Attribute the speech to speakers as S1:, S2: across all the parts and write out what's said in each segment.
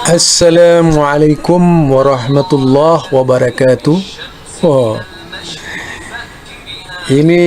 S1: Assalamualaikum warahmatullahi wabarakatuh. Oh, ini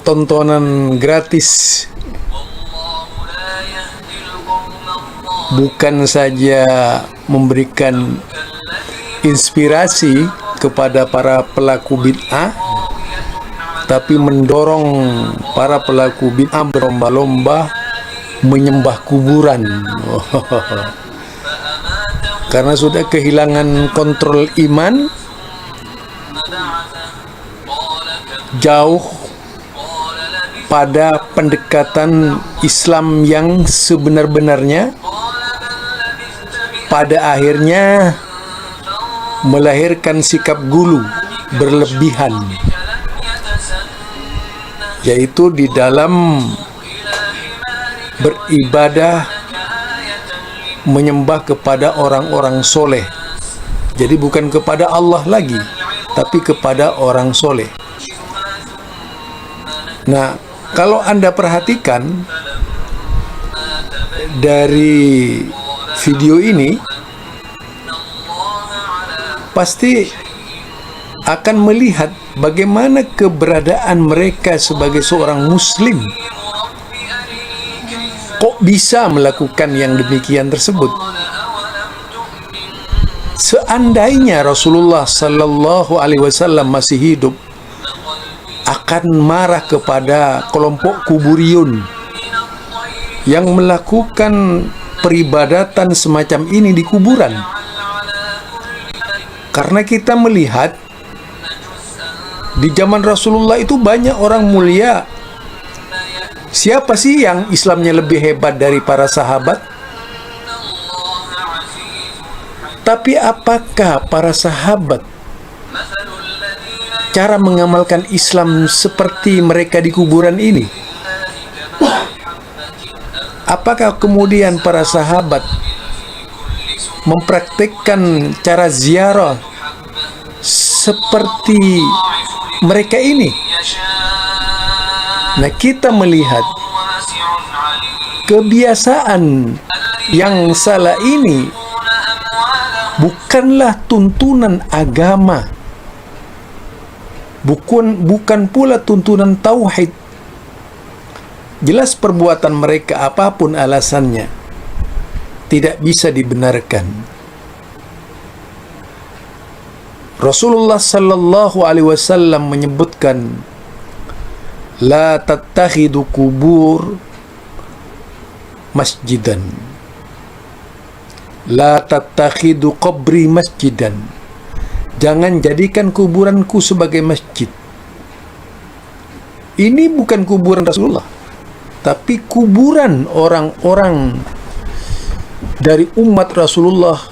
S1: tontonan gratis, bukan saja memberikan inspirasi kepada para pelaku bid'ah, tapi mendorong para pelaku bid'ah berlomba-lomba menyembah kuburan. Karena sudah kehilangan kontrol iman, jauh pada pendekatan Islam yang sebenar-benarnya, pada akhirnya melahirkan sikap gulu berlebihan, yaitu di dalam beribadah menyembah kepada orang-orang soleh. Jadi bukan kepada Allah lagi, tapi kepada orang soleh. Nah, kalau Anda perhatikan dari video ini, pasti akan melihat bagaimana keberadaan mereka sebagai seorang muslim. Kok bisa melakukan yang demikian tersebut? Seandainya Rasulullah Sallallahu Alaihi Wasallam masih hidup, akan marah kepada kelompok kuburiyun yang melakukan peribadatan semacam ini di kuburan. Karena kita melihat di zaman Rasulullah itu banyak orang mulia. Siapa sih yang Islamnya lebih hebat dari para sahabat? Tapi apakah para sahabat cara mengamalkan Islam seperti mereka di kuburan ini? Apakah kemudian para sahabat mempraktikkan cara ziarah seperti mereka ini? Nah, kita melihat kebiasaan yang salah ini bukanlah tuntunan agama, bukan pula tuntunan tauhid. Jelas perbuatan mereka, apapun alasannya, tidak bisa dibenarkan. Rasulullah Sallallahu Alaihi Wasallam menyebutkan, la tattakhidu kubur masjidan, la tattakhidu qabri masjidan. Jangan jadikan kuburanku sebagai masjid. Ini bukan kuburan Rasulullah, tapi kuburan orang-orang dari umat Rasulullah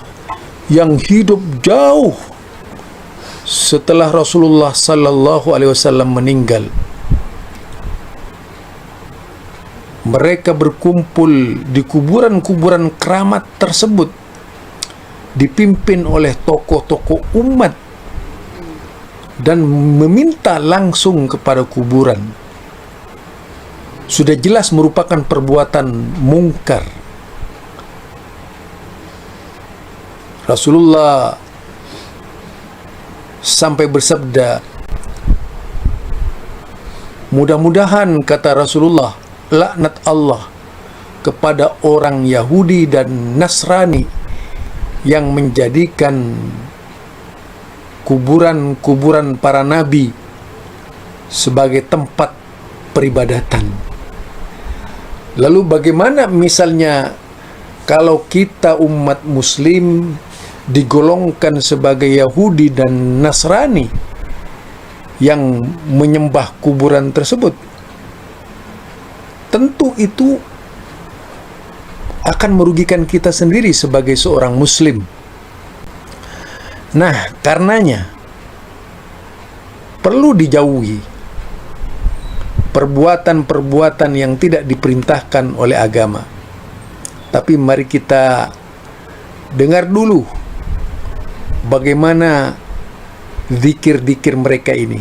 S1: yang hidup jauh setelah Rasulullah Sallallahu Alaihi Wasallam meninggal. Mereka berkumpul di kuburan-kuburan keramat tersebut, dipimpin oleh tokoh-tokoh umat, dan meminta langsung kepada kuburan. Sudah jelas merupakan perbuatan mungkar. Rasulullah sampai bersabda, mudah-mudahan, kata Rasulullah, laknat Allah kepada orang Yahudi dan Nasrani yang menjadikan kuburan-kuburan para nabi sebagai tempat peribadatan. Lalu bagaimana misalnya kalau kita umat muslim digolongkan sebagai Yahudi dan Nasrani yang menyembah kuburan tersebut? Tentu itu akan merugikan kita sendiri sebagai seorang muslim. Nah, karenanya perlu dijauhi perbuatan-perbuatan yang tidak diperintahkan oleh agama. Tapi mari kita dengar dulu bagaimana zikir-zikir mereka ini.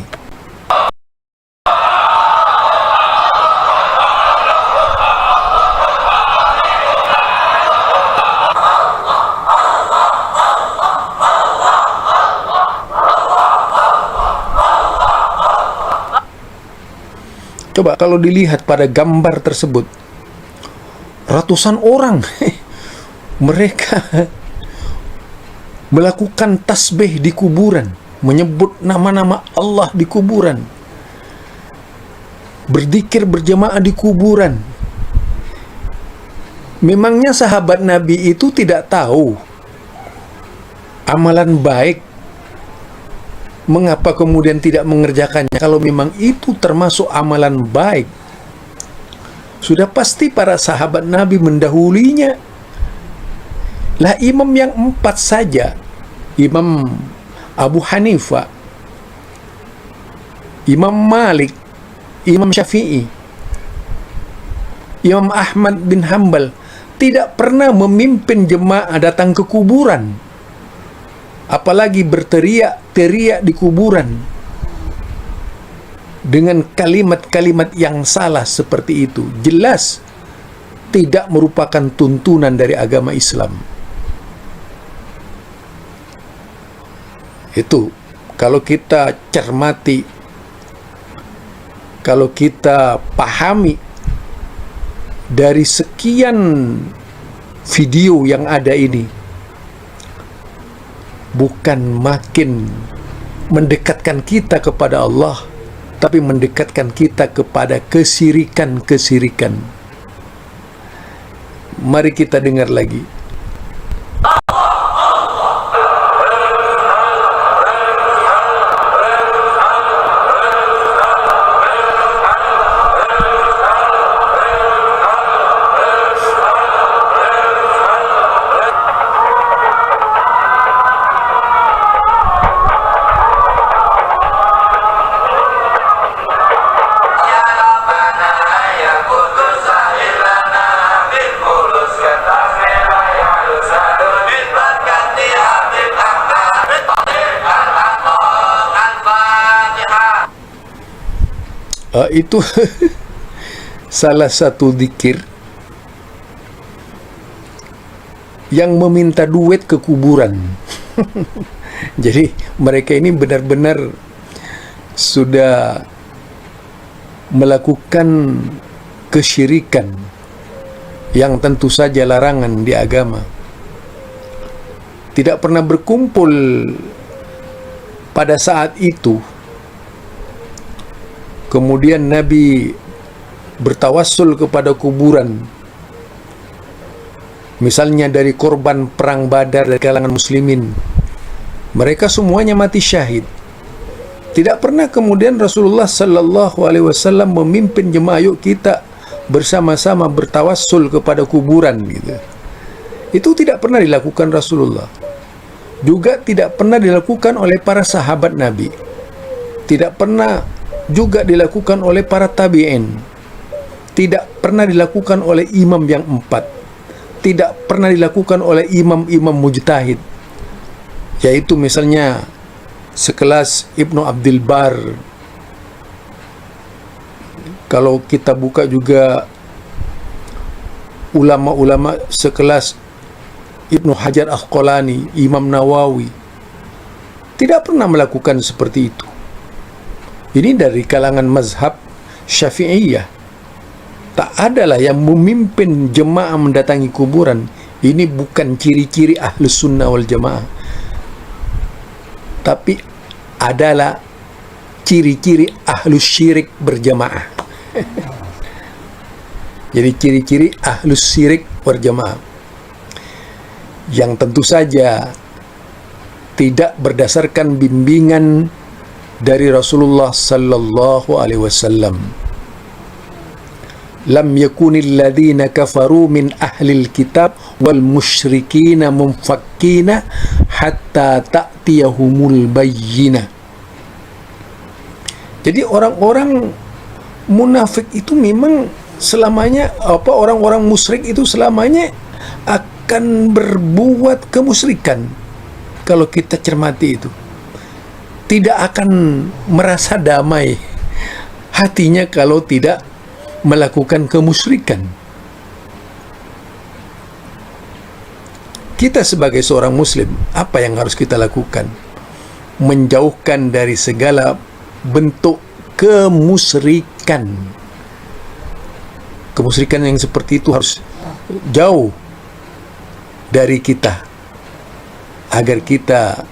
S1: Coba kalau dilihat pada gambar tersebut, ratusan orang mereka melakukan tasbih di kuburan, menyebut nama-nama Allah di kuburan, berzikir berjamaah di kuburan. Memangnya sahabat Nabi itu tidak tahu amalan baik? Mengapa kemudian tidak mengerjakannya? Kalau memang itu termasuk amalan baik, sudah pasti para sahabat Nabi mendahulinya. Lah imam yang 4 saja, Imam Abu Hanifah, Imam Malik, Imam Syafi'i, Imam Ahmad bin Hanbal tidak pernah memimpin jemaah datang ke kuburan, apalagi berteriak-teriak di kuburan dengan kalimat-kalimat yang salah seperti itu. Jelas tidak merupakan tuntunan dari agama Islam. Itu kalau kita cermati, kalau kita pahami dari sekian video yang ada ini, bukan makin mendekatkan kita kepada Allah, tapi mendekatkan kita kepada kesirikan-kesirikan. Mari kita dengar lagi. Itu salah satu zikir yang meminta duit ke kuburan. Jadi mereka ini benar-benar sudah melakukan kesyirikan yang tentu saja larangan di agama. Tidak pernah berkumpul pada saat itu. Kemudian Nabi bertawassul kepada kuburan, misalnya dari korban perang Badar dari kalangan muslimin. Mereka semuanya mati syahid. Tidak pernah kemudian Rasulullah sallallahu alaihi wasallam memimpin jemaah, yuk kita bersama-sama bertawassul kepada kuburan gitu. Itu tidak pernah dilakukan Rasulullah. Juga tidak pernah dilakukan oleh para sahabat Nabi. Tidak pernah juga dilakukan oleh para tabi'in. Tidak pernah dilakukan oleh imam yang 4. Tidak pernah dilakukan oleh imam-imam mujtahid, yaitu misalnya sekelas Ibnu Abdul Bar. Kalau kita buka juga ulama-ulama sekelas Ibnu Hajar Asqalani, Imam Nawawi, tidak pernah melakukan seperti itu. Ini dari kalangan mazhab Syafi'iyah. Tak adalah yang memimpin jemaah mendatangi kuburan. Ini bukan ciri-ciri Ahlus Sunnah wal Jamaah, tapi adalah ciri-ciri Ahlus Syirik berjamaah. Jadi ciri-ciri Ahlus Syirik berjamaah yang tentu saja tidak berdasarkan bimbingan dari Rasulullah sallallahu alaihi wasallam. Lam yakunil ladzina kafaru min ahlil kitab wal musyrikina munfakkina hatta ta'tiyahumul bayyinah. Jadi orang-orang munafik itu memang selamanya orang-orang musyrik itu selamanya akan berbuat kemusyrikan. Kalau kita cermati itu, tidak akan merasa damai hatinya kalau tidak melakukan kemusyrikan. Kita sebagai seorang muslim, apa yang harus kita lakukan? Menjauhkan dari segala bentuk kemusyrikan. Kemusyrikan yang seperti itu harus jauh dari kita, agar kita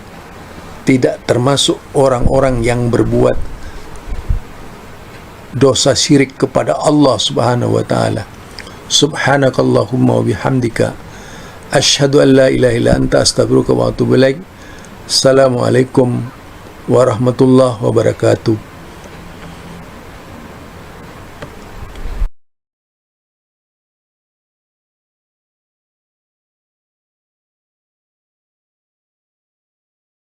S1: tidak termasuk orang-orang yang berbuat dosa syirik kepada Allah Subhanahu wa taala. Subhanakallahumma wa bihamdika asyhadu an la ilaha illa anta astaghfiruka wa atubu ilaik. Assalamualaikum warahmatullahi wabarakatuh.